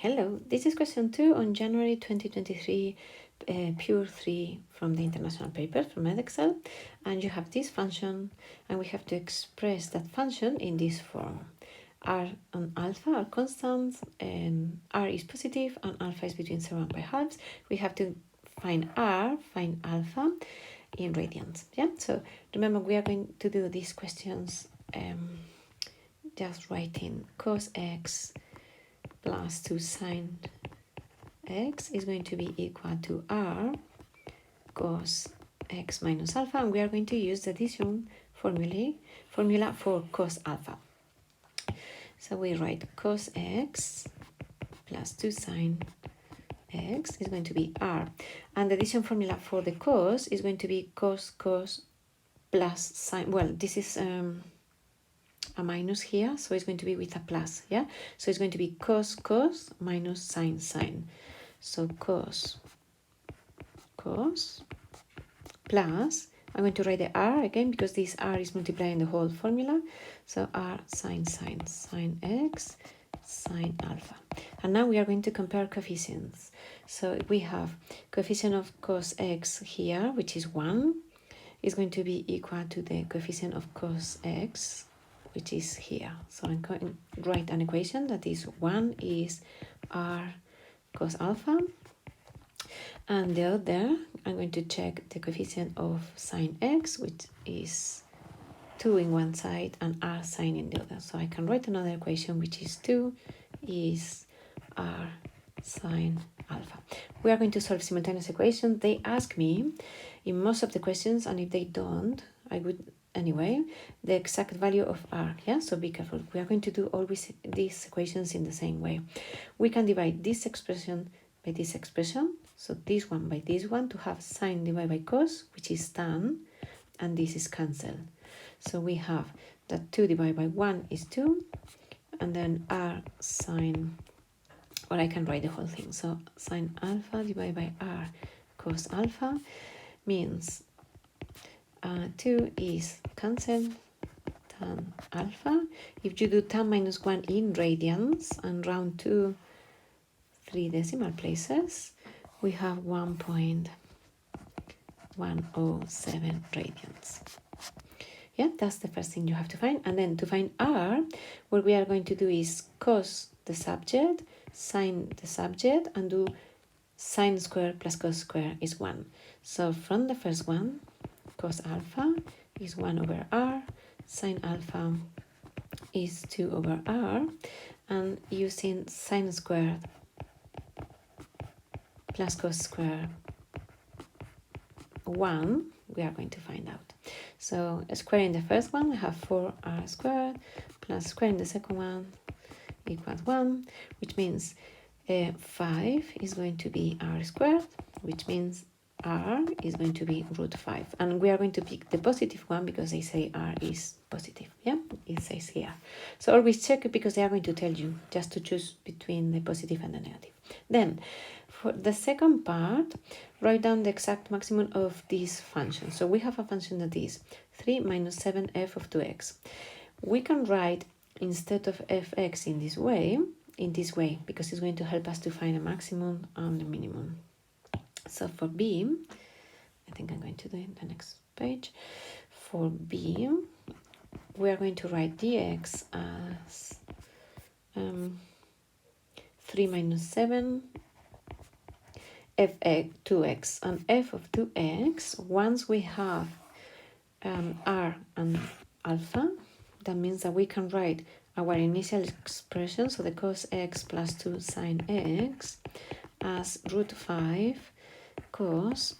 Hello, this is question 2 on January 2023, pure 3 from the international paper from Edexcel. And you have this function, and we have to express that function in this form. R and alpha are constants, and R is positive, and alpha is between 0 and pi halves. We have to find R, find alpha in radians. Yeah, so remember, we are going to do these questions just writing cos x plus 2 sine x is going to be equal to r cos x minus alpha, and we are going to use the addition formula for cos alpha. So we write cos x plus 2 sine x is going to be r, and the addition formula for the cos is going to be cos plus sine. Well, this is a minus here, so it's going to be with a plus. Yeah, so it's going to be cos minus sine. So cos plus, I'm going to write the r again because this r is multiplying the whole formula. So r sine x sine alpha. And now we are going to compare coefficients. So we have coefficient of cos x here, which is 1, is going to be equal to the coefficient of cos x, which is here. So I'm going to write an equation that is 1 is r cos alpha, and the other, I'm going to check the coefficient of sine x, which is 2 in one side and r sine in the other. So I can write another equation, which is 2 is r sine alpha. We are going to solve simultaneous equations. They ask me in most of the questions, and if they don't, I would anyway, the exact value of r. Yeah, so be careful. We are going to do always these equations in the same way. We can divide this expression by this expression, so this one by this one, to have sine divided by cos, which is tan, and this is cancelled. So we have that 2 divided by 1 is 2, and then r sine, or I can write the whole thing. So sine alpha divided by r cos alpha means 2 is cancelled, tan alpha. If you do tan minus 1 in radians and round to 3 decimal places, we have 1.107 radians. Yeah, that's the first thing you have to find. And then to find r, what we are going to do is cos the subject, sine the subject, and do sine squared plus cos squared is 1. So from the first one, cos alpha is 1 over r, sine alpha is 2 over r, and using sine squared plus cos squared 1, we are going to find out. So squaring the first one, we have 4r squared plus squaring the second one equals 1, which means 5 is going to be r squared, which means r is going to be root 5. And we are going to pick the positive one because they say r is positive. Yeah, it says here. So always check it because they are going to tell you just to choose between the positive and the negative. Then for the second part, write down the exact maximum of this function. So we have a function that is 3 minus 7f of 2x. We can write instead of fx in this way, because it's going to help us to find a maximum and a minimum. So for b, I think I'm going to do it in the next page. For b, we are going to write dx as 3 minus 7 f 2x, and f of 2x, once we have r and alpha, that means that we can write our initial expression, so the cos x plus 2 sine x, as root 5 cos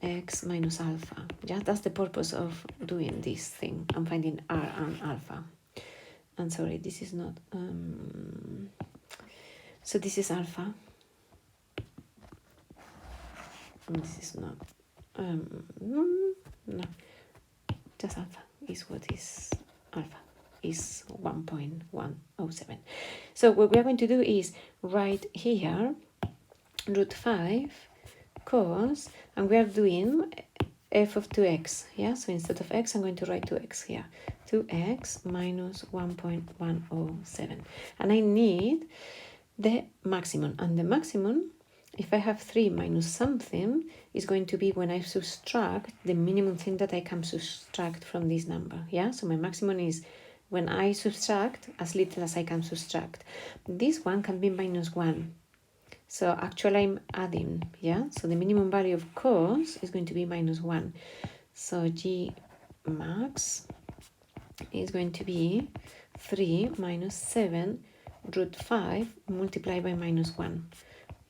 x minus alpha. Yeah, that's the purpose of doing this thing. I'm finding r and alpha. And sorry, this is not so this is alpha, and this is not no, just alpha is what is alpha is 1.107. So what we are going to do is write here root 5 cos, and we are doing f of 2x. Yeah, so instead of x, I'm going to write 2x here. 2x minus 1.107. And I need the maximum. And the maximum, if I have 3 minus something, is going to be when I subtract the minimum thing that I can subtract from this number. Yeah, so my maximum is when I subtract as little as I can subtract. This one can be minus 1. So actually I'm adding, yeah? So the minimum value of cos is going to be minus 1. So G max is going to be 3 minus 7 root 5 multiplied by minus 1.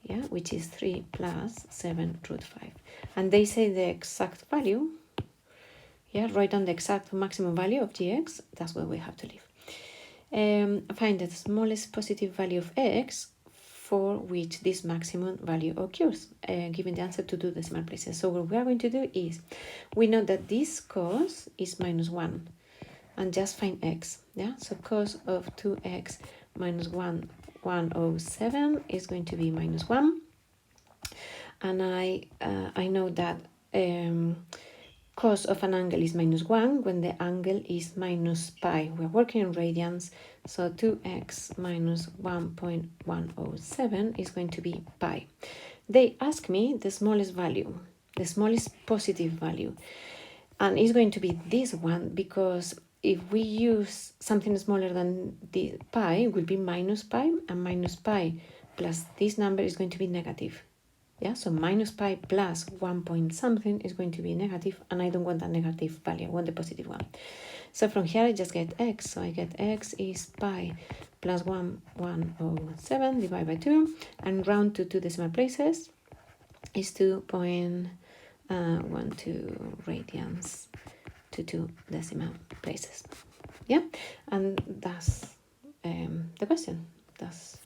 Yeah, which is 3 plus 7 root 5. And they say the exact value. Yeah, write down the exact maximum value of gx. That's where we have to leave. Find the smallest positive value of x for which this maximum value occurs, given the answer to 2 decimal places. So what we are going to do is, we know that this cos is minus 1, and just find x. Yeah, so cos of 2x minus 107 is going to be minus 1. And I know that cos of an angle is minus 1 when the angle is minus pi. We're working in radians, so 2x minus 1.107 is going to be pi. They ask me the smallest value, the smallest positive value, and it's going to be this one, because if we use something smaller than the pi, it will be minus pi, and minus pi plus this number is going to be negative. Yeah, so minus pi plus 1 point something is going to be negative, and I don't want a negative value, I want the positive one. So from here I just get x, so I get x is pi plus 107 divided by 2, and round to 2 decimal places is 2.12 radians to 2 decimal places. Yeah, and that's the question. That's